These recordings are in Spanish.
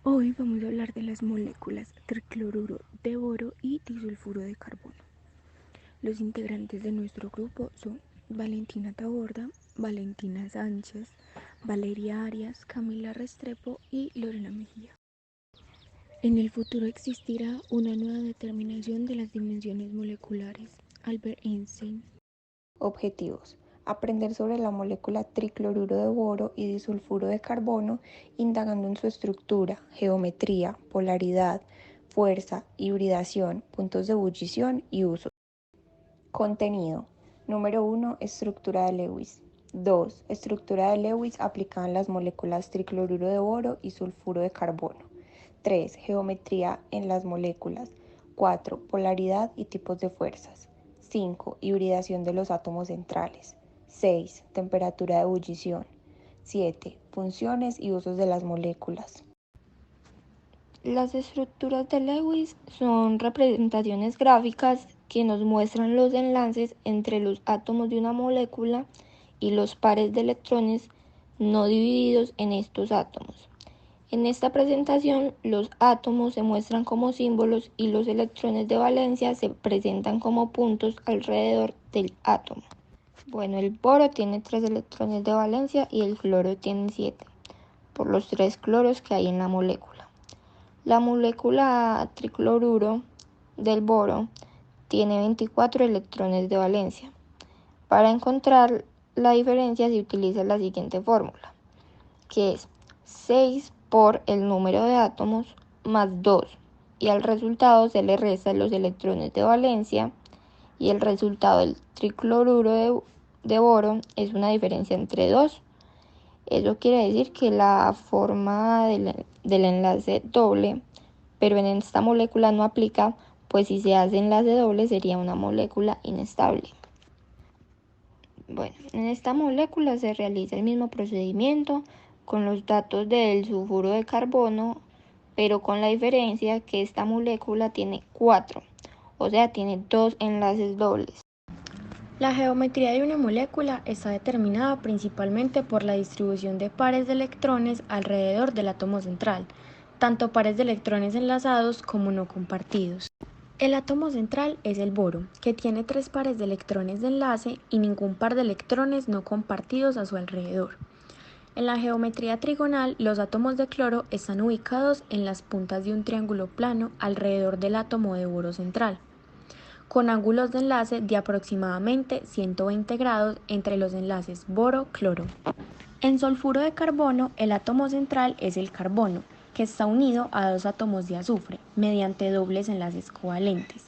Hoy vamos a hablar de las moléculas tricloruro de boro y disulfuro de carbono. Los integrantes de nuestro grupo son Valentina Taborda, Valentina Sánchez, Valeria Arias, Camila Restrepo y Lorena Mejía. En el futuro existirá una nueva determinación de las dimensiones moleculares. Albert Einstein. Objetivos: aprender sobre la molécula tricloruro de boro y disulfuro de carbono, indagando en su estructura, geometría, polaridad, fuerza, hibridación, puntos de ebullición y usos. Contenido: número 1. Estructura de Lewis. 2. Estructura de Lewis aplicada en las moléculas tricloruro de boro y sulfuro de carbono. 3. Geometría en las moléculas. 4. Polaridad y tipos de fuerzas. 5. Hibridación de los átomos centrales. 6. Temperatura de ebullición. 7. Funciones y usos de las moléculas. Las estructuras de Lewis son representaciones gráficas que nos muestran los enlaces entre los átomos de una molécula y los pares de electrones no divididos en estos átomos. En esta presentación, los átomos se muestran como símbolos y los electrones de valencia se presentan como puntos alrededor del átomo. Bueno, el boro tiene 3 electrones de valencia y el cloro tiene 7, por los 3 cloros que hay en la molécula. La molécula tricloruro del boro tiene 24 electrones de valencia. Para encontrar la diferencia se utiliza la siguiente fórmula, que es 6 por el número de átomos más 2, y al resultado se le restan los electrones de valencia, y el resultado del tricloruro de boro es una diferencia entre 2. Eso quiere decir que la forma del enlace doble, pero en esta molécula no aplica, pues si se hace enlace doble sería una molécula inestable. Bueno, en esta molécula se realiza el mismo procedimiento con los datos del sulfuro de carbono, pero con la diferencia que esta molécula tiene 4, o sea, tiene 2 enlaces dobles. La geometría de una molécula está determinada principalmente por la distribución de pares de electrones alrededor del átomo central, tanto pares de electrones enlazados como no compartidos. El átomo central es el boro, que tiene 3 pares de electrones de enlace y ningún par de electrones no compartidos a su alrededor. En la geometría trigonal, los átomos de cloro están ubicados en las puntas de un triángulo plano alrededor del átomo de boro central, con ángulos de enlace de aproximadamente 120 grados entre los enlaces boro-cloro. En sulfuro de carbono, el átomo central es el carbono, que está unido a 2 átomos de azufre mediante dobles enlaces covalentes.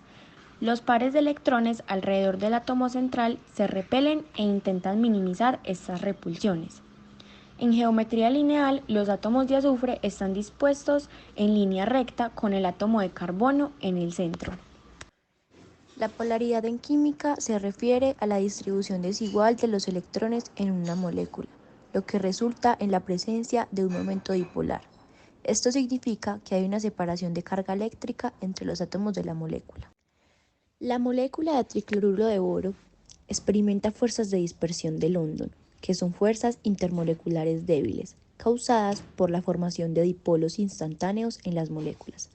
Los pares de electrones alrededor del átomo central se repelen e intentan minimizar estas repulsiones. En geometría lineal, los átomos de azufre están dispuestos en línea recta con el átomo de carbono en el centro. La polaridad en química se refiere a la distribución desigual de los electrones en una molécula, lo que resulta en la presencia de un momento dipolar. Esto significa que hay una separación de carga eléctrica entre los átomos de la molécula. La molécula de tricloruro de boro experimenta fuerzas de dispersión de London, que son fuerzas intermoleculares débiles, causadas por la formación de dipolos instantáneos en las moléculas.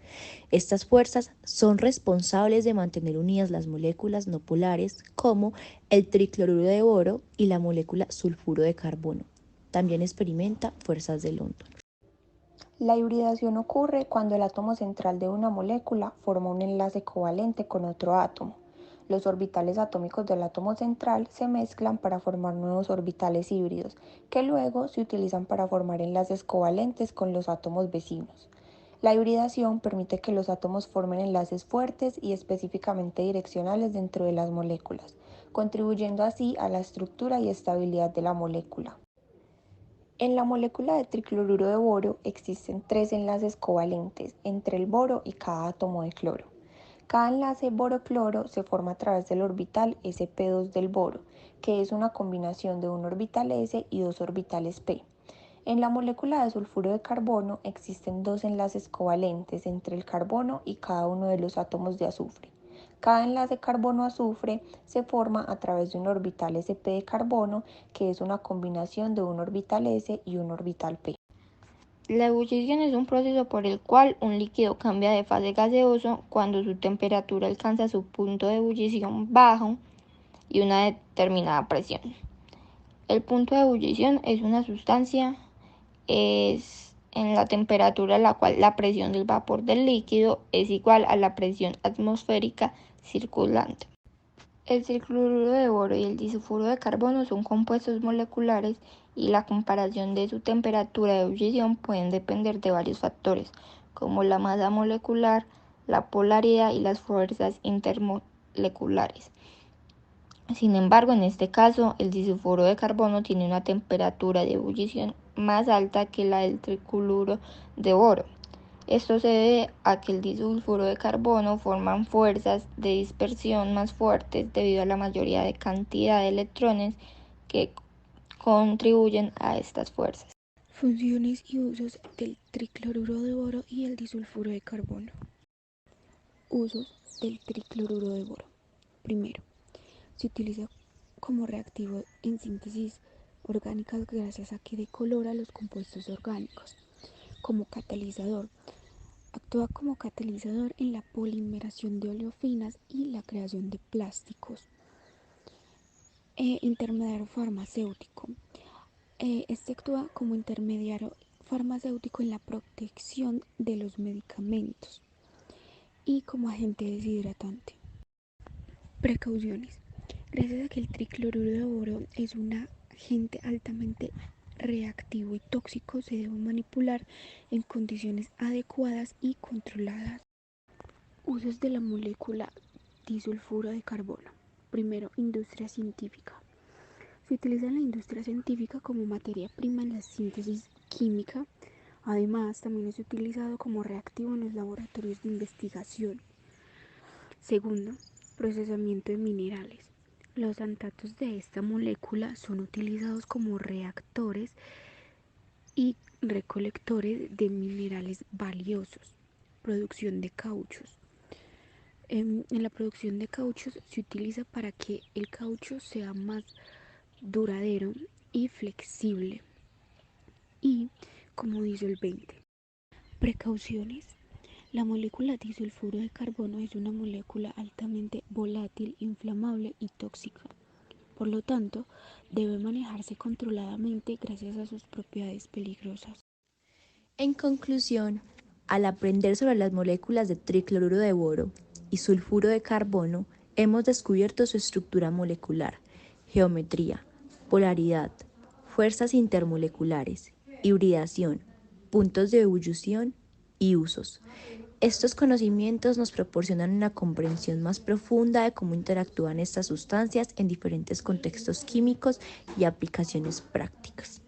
Estas fuerzas son responsables de mantener unidas las moléculas no polares, como el tricloruro de boro y la molécula sulfuro de carbono. También experimenta fuerzas de London. La hibridación ocurre cuando el átomo central de una molécula forma un enlace covalente con otro átomo. Los orbitales atómicos del átomo central se mezclan para formar nuevos orbitales híbridos, que luego se utilizan para formar enlaces covalentes con los átomos vecinos. La hibridación permite que los átomos formen enlaces fuertes y específicamente direccionales dentro de las moléculas, contribuyendo así a la estructura y estabilidad de la molécula. En la molécula de tricloruro de boro existen 3 enlaces covalentes entre el boro y cada átomo de cloro. Cada enlace boro-cloro se forma a través del orbital sp2 del boro, que es una combinación de un orbital s y 2 orbitales p. En la molécula de sulfuro de carbono existen 2 enlaces covalentes entre el carbono y cada uno de los átomos de azufre. Cada enlace carbono-azufre se forma a través de un orbital sp de carbono, que es una combinación de un orbital s y un orbital p. La ebullición es un proceso por el cual un líquido cambia de fase gaseoso cuando su temperatura alcanza su punto de ebullición bajo y una determinada presión. El punto de ebullición es una sustancia, es en la temperatura a la cual la presión del vapor del líquido es igual a la presión atmosférica circulante. El tricloruro de boro y el disulfuro de carbono son compuestos moleculares y la comparación de su temperatura de ebullición pueden depender de varios factores, como la masa molecular, la polaridad y las fuerzas intermoleculares. Sin embargo, en este caso, el disulfuro de carbono tiene una temperatura de ebullición más alta que la del tricloruro de boro. Esto se debe a que el disulfuro de carbono forman fuerzas de dispersión más fuertes debido a la mayoría de cantidad de electrones que contribuyen a estas fuerzas. Funciones y usos del tricloruro de boro y el disulfuro de carbono. Usos del tricloruro de boro. Primero, se utiliza como reactivo en síntesis orgánicas gracias a que decolora los compuestos orgánicos. Como catalizador, actúa como catalizador en la polimeración de oleofinas y la creación de plásticos. Intermediario farmacéutico. Este actúa como intermediario farmacéutico en la protección de los medicamentos y como agente deshidratante. Precauciones. Gracias a que el tricloruro de boro es un agente altamente reactivo y tóxico, se debe manipular en condiciones adecuadas y controladas. Usos de la molécula disulfuro de carbono. Primero, industria científica. Se utiliza en la industria científica como materia prima en la síntesis química. Además, también es utilizado como reactivo en los laboratorios de investigación. Segundo, procesamiento de minerales. Los antatos de esta molécula son utilizados como reactores y recolectores de minerales valiosos. Producción de cauchos. En la producción de cauchos se utiliza para que el caucho sea más duradero y flexible y como disolvente. Precauciones. La molécula disulfuro de carbono es una molécula altamente volátil, inflamable y tóxica. Por lo tanto, debe manejarse controladamente gracias a sus propiedades peligrosas. En conclusión, al aprender sobre las moléculas de tricloruro de boro y sulfuro de carbono, hemos descubierto su estructura molecular, geometría, polaridad, fuerzas intermoleculares, hibridación, puntos de ebullición y usos. Estos conocimientos nos proporcionan una comprensión más profunda de cómo interactúan estas sustancias en diferentes contextos químicos y aplicaciones prácticas.